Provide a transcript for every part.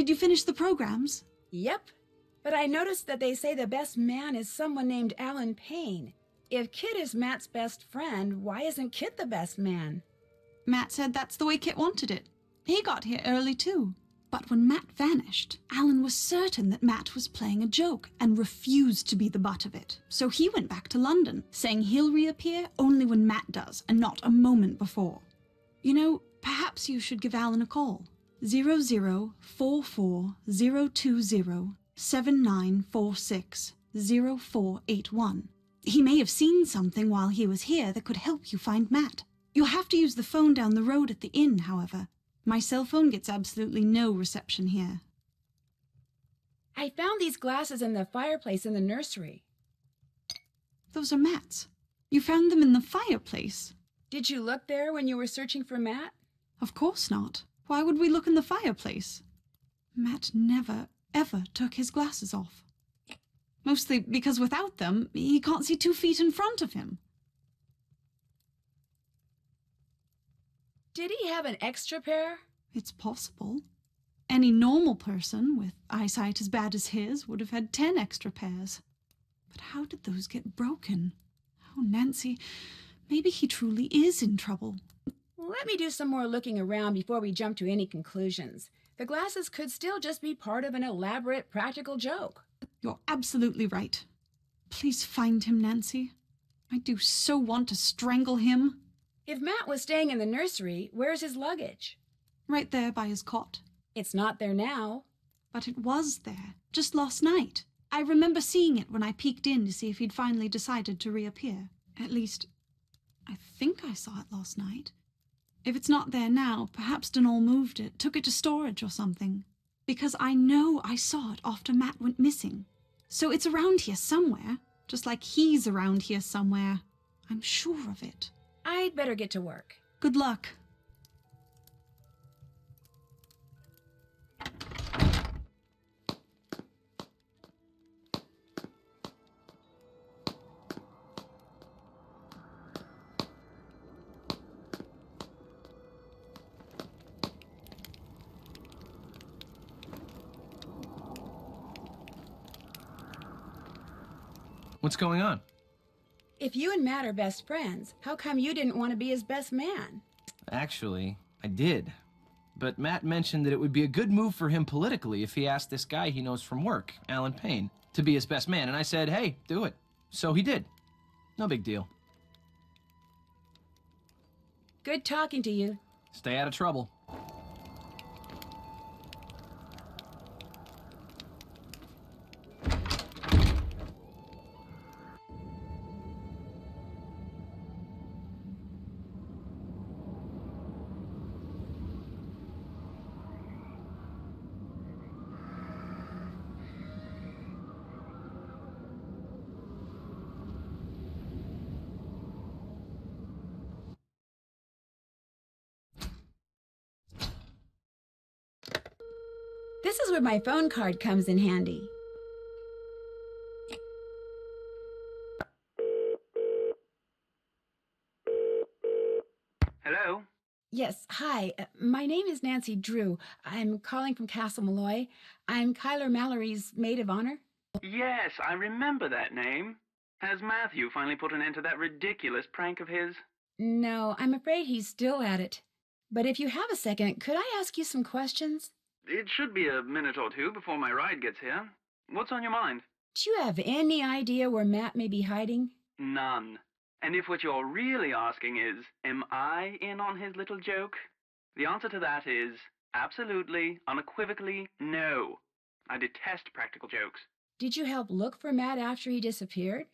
did you finish the programs? Yep. But I noticed that they say the best man is someone named Alan Payne. If Kit is Matt's best friend, why isn't Kit the best man? Matt said that's the way Kit wanted it. He got here early too. But when Matt vanished, Alan was certain that Matt was playing a joke and refused to be the butt of it. So he went back to London, saying he'll reappear only when Matt does and not a moment before. You know, perhaps you should give Alan a call. 0044-020-7946-0481. He may have seen something while he was here that could help you find Matt. You'll have to use the phone down the road at the inn, however. My cell phone gets absolutely no reception here. I found these glasses in the fireplace in the nursery. Those are Matt's. You found them in the fireplace? Did you look there when you were searching for Matt? Of course not. Why would we look in the fireplace? Matt never, ever took his glasses off. Mostly because without them, he can't see 2 feet in front of him. Did he have an extra pair? It's possible. Any normal person with eyesight as bad as his would have had 10 extra pairs. But how did those get broken? Oh, Nancy, maybe he truly is in trouble. Let me do some more looking around before we jump to any conclusions. The glasses could still just be part of an elaborate practical joke. You're absolutely right. Please find him, Nancy. I do so want to strangle him. If Matt was staying in the nursery, where's his luggage? Right there by his cot. It's not there now. But it was there, just last night. I remember seeing it when I peeked in to see if he'd finally decided to reappear. At least, I think I saw it last night. If it's not there now, perhaps Donal moved it, took it to storage or something. Because I know I saw it after Matt went missing. So it's around here somewhere, just like he's around here somewhere. I'm sure of it. I'd better get to work. Good luck. What's going on? If you and Matt are best friends, how come you didn't want to be his best man? Actually, I did. But Matt mentioned that it would be a good move for him politically if he asked this guy he knows from work, Alan Payne, to be his best man. And I said, hey, do it. So he did. No big deal. Good talking to you. Stay out of trouble. This is where my phone card comes in handy. Hello? Yes, hi. My name is Nancy Drew. I'm calling from Castle Malloy. I'm Kyler Mallory's maid of honor. Yes, I remember that name. Has Matthew finally put an end to that ridiculous prank of his? No, I'm afraid he's still at it. But if you have a second, could I ask you some questions? It should be a minute or two before my ride gets here. What's on your mind? Do you have any idea where Matt may be hiding? None. And if what you're really asking is, am I in on his little joke? The answer to that is absolutely, unequivocally, no. I detest practical jokes. Did you help look for Matt after he disappeared?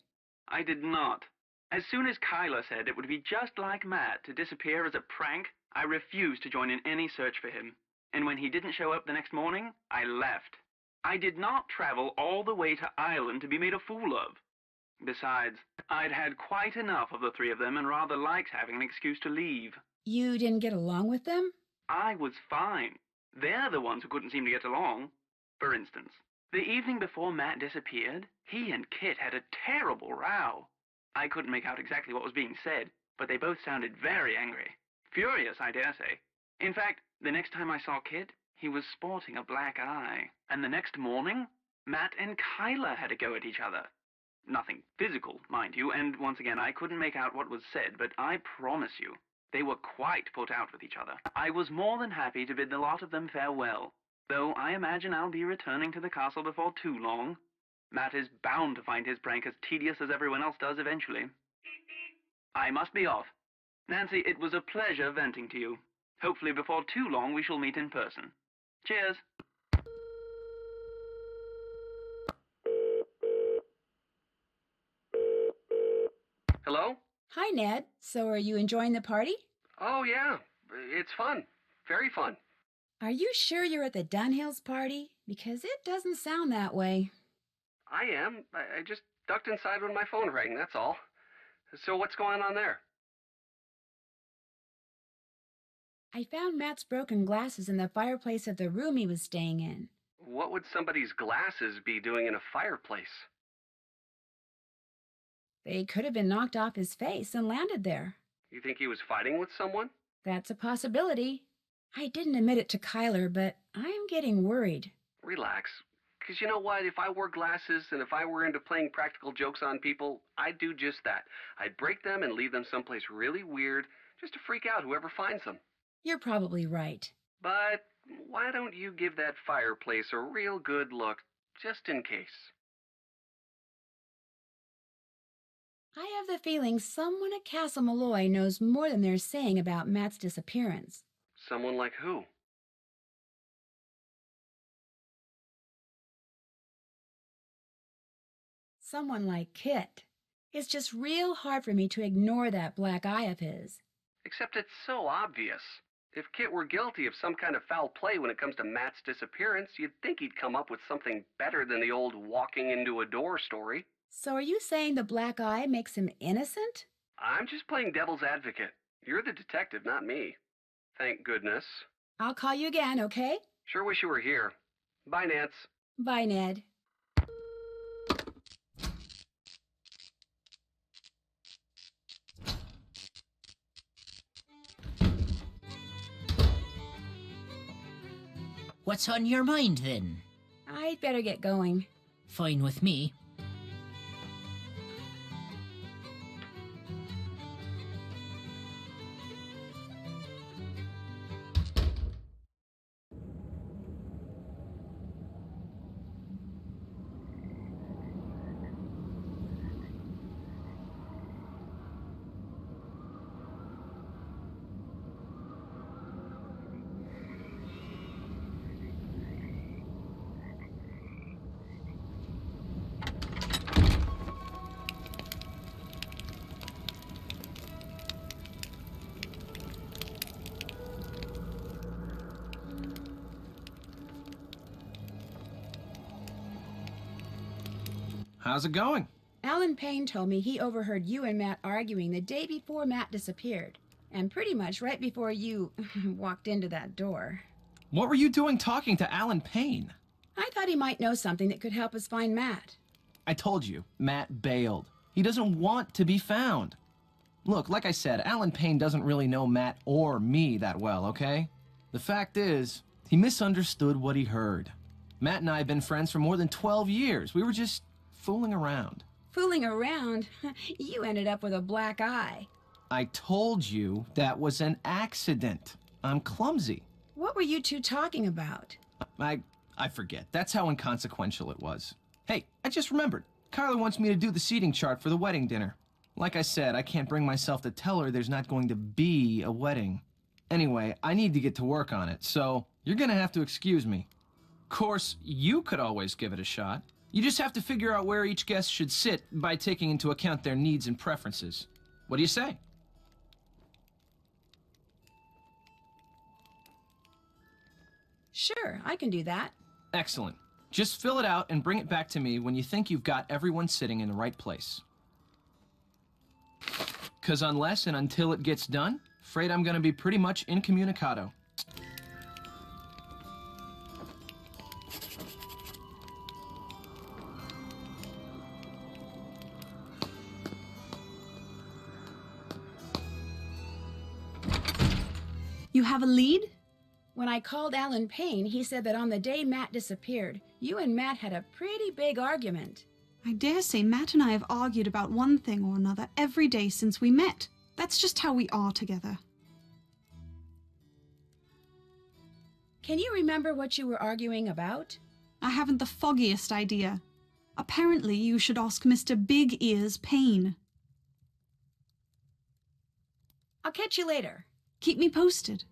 I did not. As soon as Kyler said it would be just like Matt to disappear as a prank, I refused to join in any search for him. And when he didn't show up the next morning, I left. I did not travel all the way to Ireland to be made a fool of. Besides, I'd had quite enough of the three of them and rather liked having an excuse to leave. You didn't get along with them? I was fine. They're the ones who couldn't seem to get along. For instance, the evening before Matt disappeared, he and Kit had a terrible row. I couldn't make out exactly what was being said, but they both sounded very angry. Furious, I dare say. In fact, the next time I saw Kit, He was sporting a black eye. And the next morning, Matt and Kyler had a go at each other. Nothing physical, mind you, and once again, I couldn't make out what was said, but I promise you, they were quite put out with each other. I was more than happy to bid the lot of them farewell, though I imagine I'll be returning to the castle before too long. Matt is bound to find his prank as tedious as everyone else does eventually. I must be off. Nancy, it was a pleasure venting to you. Hopefully before too long we shall meet in person. Cheers. Hello? Hi, Ned. So are you enjoying the party? Oh, yeah. It's fun. Very fun. Are you sure you're at the Dunhills party? Because it doesn't sound that way. I am. I just ducked inside when my phone rang, that's all. So what's going on there? I found Matt's broken glasses in the fireplace of the room he was staying in. What would somebody's glasses be doing in a fireplace? They could have been knocked off his face and landed there. You think he was fighting with someone? That's a possibility. I didn't admit it to Kyler, but I'm getting worried. Relax. Because you know what? If I wore glasses and if I were into playing practical jokes on people, I'd do just that. I'd break them and leave them someplace really weird just to freak out whoever finds them. You're probably right. But why don't you give that fireplace a real good look, just in case? I have the feeling someone at Castle Malloy knows more than they're saying about Matt's disappearance. Someone like who? Someone like Kit. It's just real hard for me to ignore that black eye of his. Except it's so obvious. If Kit were guilty of some kind of foul play when it comes to Matt's disappearance, you'd think he'd come up with something better than the old walking into a door story. So are you saying the black eye makes him innocent? I'm just playing devil's advocate. You're the detective, not me. Thank goodness. I'll call you again, okay? Sure wish you were here. Bye, Nance. Bye, Ned. What's on your mind, then? I'd better get going. Fine with me. How's it going? Alan Payne told me he overheard you and Matt arguing the day before Matt disappeared. And pretty much right before you walked into that door. What were you doing talking to Alan Payne? I thought he might know something that could help us find Matt. I told you, Matt bailed. He doesn't want to be found. Look, like I said, Alan Payne doesn't really know Matt or me that well, okay? The fact is, he misunderstood what he heard. Matt and I have been friends for more than 12 years. We were just fooling around. Fooling around? You ended up with a black eye. I told you that was an accident. I'm clumsy. What were you two talking about? I forget. That's how inconsequential it was. Hey, I just remembered. Kyler wants me to do the seating chart for the wedding dinner. Like I said, I can't bring myself to tell her there's not going to be a wedding. Anyway, I need to get to work on it, so you're gonna have to excuse me. Of course, you could always give it a shot. You just have to figure out where each guest should sit by taking into account their needs and preferences. What do you say? Sure, I can do that. Excellent. Just fill it out and bring it back to me when you think you've got everyone sitting in the right place. 'Cause unless and until it gets done, afraid I'm gonna be pretty much incommunicado. You have a lead? When I called Alan Payne, he said that on the day Matt disappeared, you and Matt had a pretty big argument. I dare say Matt and I have argued about one thing or another every day since we met. That's just how we are together. Can you remember what you were arguing about? I haven't the foggiest idea. Apparently, you should ask Mr. Big Ears Payne. I'll catch you later. Keep me posted.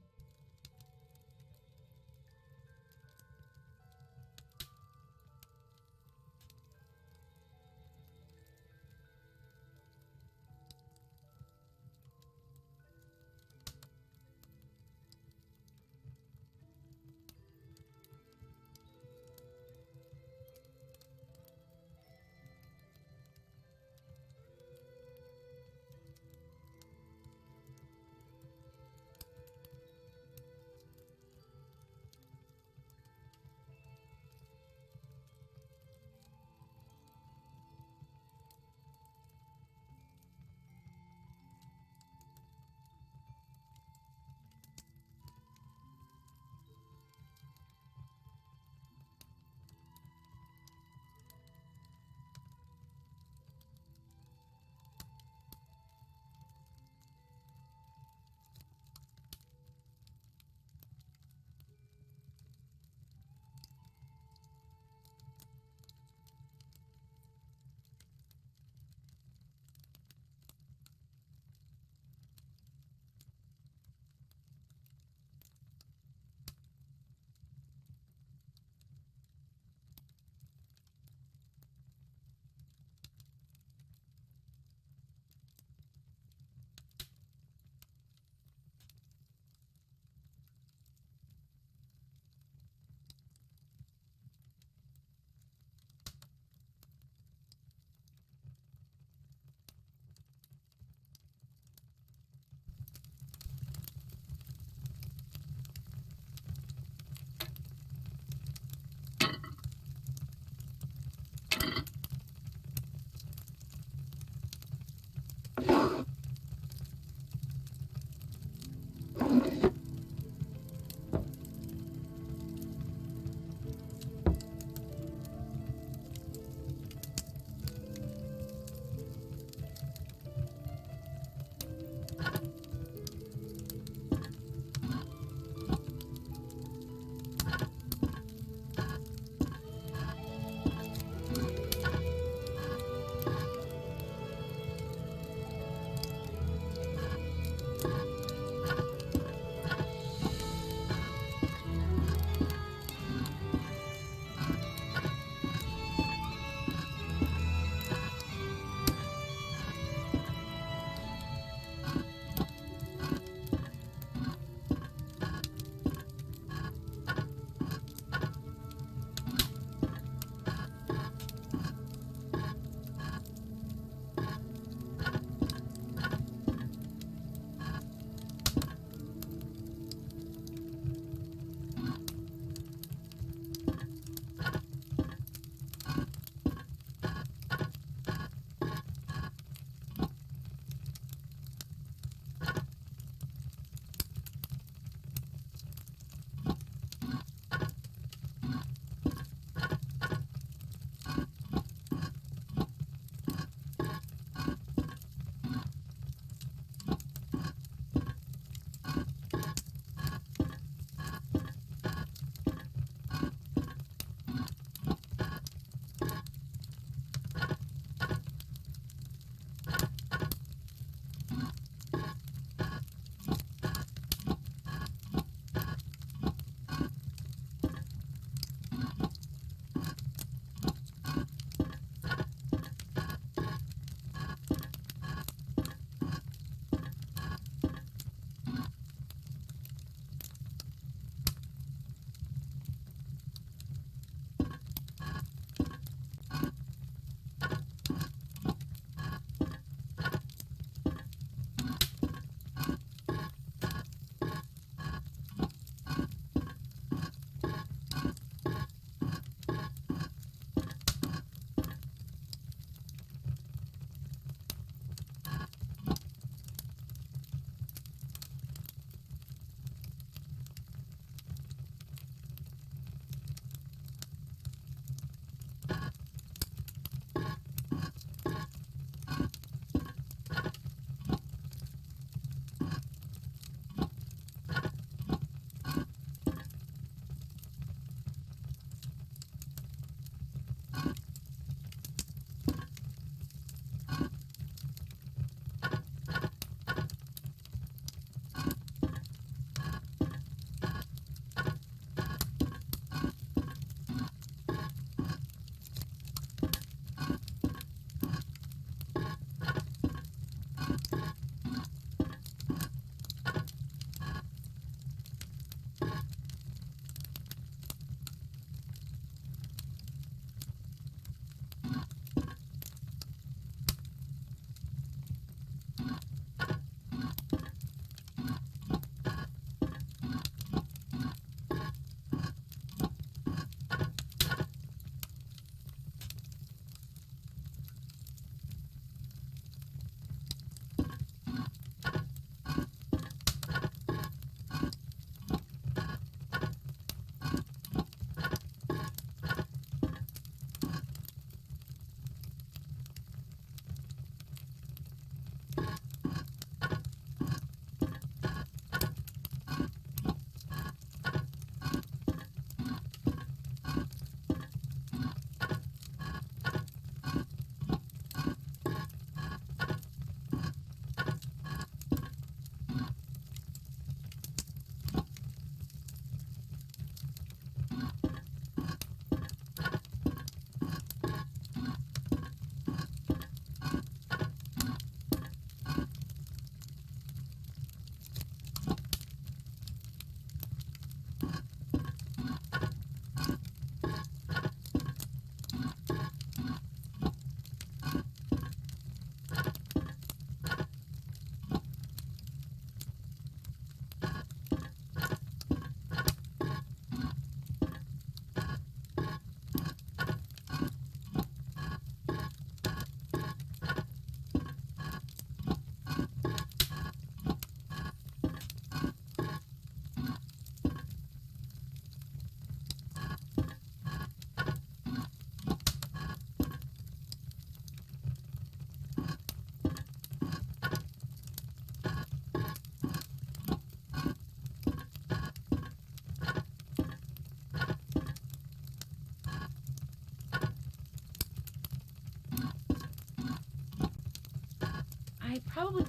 I probably...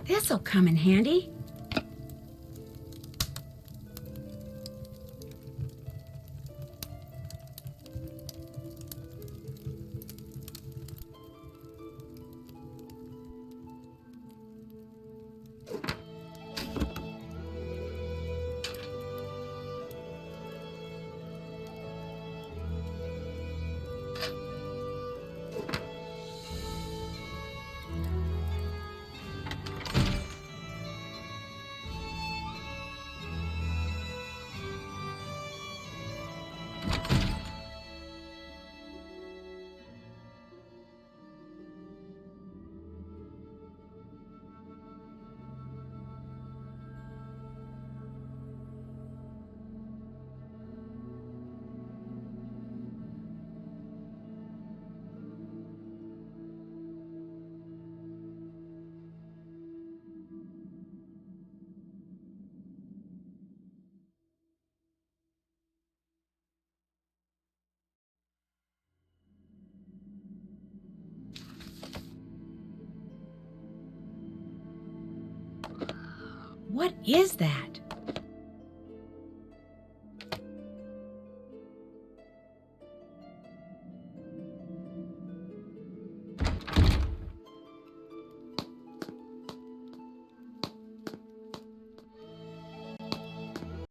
This'll come in handy. What is that?